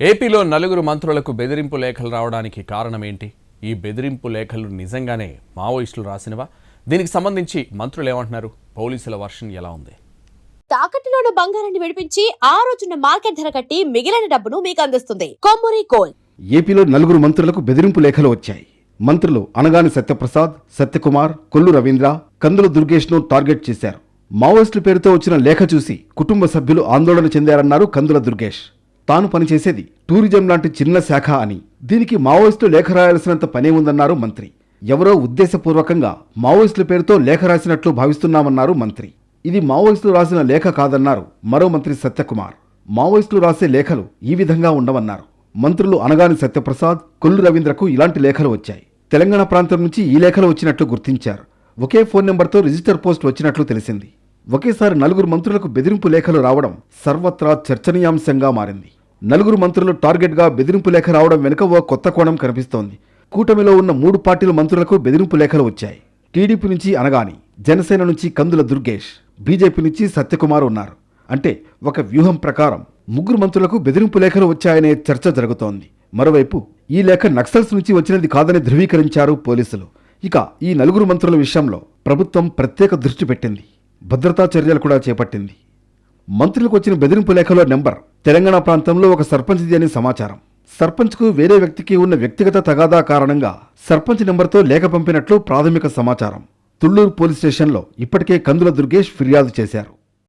ఏపీలో నలుగురు మంత్రులకు బెదిరింపు లేఖలు రావడానికి కారణం ఏంటి? ఈ బెదిరింపు లేఖలు నిజంగానే మావోయిస్టులు రాసినవా? దీనికి సంబంధించి మంత్రులు ఏమంటున్నారు? పోలీసుల వర్షన్ ఎలా ఉంది? తాకట్టులోని బంగారాన్ని విడిపించి ఆ రోజున మార్కెట్ ధర కట్టి మిగిలిన డబ్బును మీకు అందిస్తుంది కొమ్మూరి గోల్డ్. ఏపీలో నలుగురు మంత్రులకు బెదిరింపు లేఖలు వచ్చాయి. మంత్రులు అనగాని సత్యప్రసాద్, సత్యకుమార్, కొల్లు రవీంద్ర, కందుల దుర్గేష్ ను టార్గెట్ చేశారు. మావోయిస్టుల పేరుతో వచ్చిన లేఖ చూసి కుటుంబ సభ్యులు ఆందోళన చెందారన్నారు కందుల దుర్గేష్. తాను పనిచేసేది టూరిజం లాంటి చిన్న శాఖ అని, దీనికి మావోయిస్టులు లేఖ రాయాల్సినంత పనే ఉందన్నారు మంత్రి. ఎవరో ఉద్దేశపూర్వకంగా మావోయిస్టుల పేరుతో లేఖ రాసినట్లు భావిస్తున్నామన్నారు మంత్రి. ఇది మావోయిస్టులు రాసిన లేఖ కాదన్నారు మరో మంత్రి సత్యకుమార్. మావోయిస్టులు రాసే లేఖలు ఈ విధంగా ఉండవన్నారు. మంత్రులు అనగాని సత్యప్రసాద్, కొల్లు రవీంద్రకు ఇలాంటి లేఖలు వచ్చాయి. తెలంగాణ ప్రాంతం నుంచి ఈ లేఖలు వచ్చినట్లు గుర్తించారు. ఒకే ఫోన్ నెంబర్తో రిజిస్టర్ పోస్ట్ వచ్చినట్లు తెలిసింది. ఒకేసారి నలుగురు మంత్రులకు బెదిరింపు లేఖలు రావడం సర్వత్రా చర్చనీయాంశంగా మారింది. నలుగురు మంత్రులు టార్గెట్గా బెదిరింపు లేఖ రావడం వెనుక ఓ కొత్త కోణం కనిపిస్తోంది. కూటమిలో ఉన్న 3 పార్టీల మంత్రులకు బెదిరింపు లేఖలు వచ్చాయి. టీడీపీ నుంచి అనగాని, జనసేన నుంచి కందుల దుర్గేష్, బీజేపీ నుంచి సత్యకుమార్ ఉన్నారు. అంటే ఒక వ్యూహం ప్రకారం 3 మంత్రులకు బెదిరింపు లేఖలు వచ్చాయనే చర్చ జరుగుతోంది. మరోవైపు ఈ లేఖ నక్సల్స్ నుంచి వచ్చినది కాదని ధృవీకరించారు పోలీసులు. ఇక ఈ నలుగురు మంత్రుల విషయంలో ప్రభుత్వం ప్రత్యేక దృష్టి పెట్టింది. భద్రతా చర్యలు కూడా చేపట్టింది. మంత్రులకు వచ్చిన బెదిరింపు లేఖలో నెంబర్ తెలంగాణ ప్రాంతంలో ఒక సర్పంచ్ది అని సమాచారం. సర్పంచ్కు వేరే వ్యక్తికి ఉన్న వ్యక్తిగత తగాదా కారణంగా సర్పంచ్ నెంబర్తో లేఖ పంపినట్లు ప్రాథమిక సమాచారం. తుళ్లూరు పోలీస్ స్టేషన్లో ఇప్పటికే కందుల దుర్గేష్ ఫిర్యాదు చేశారు.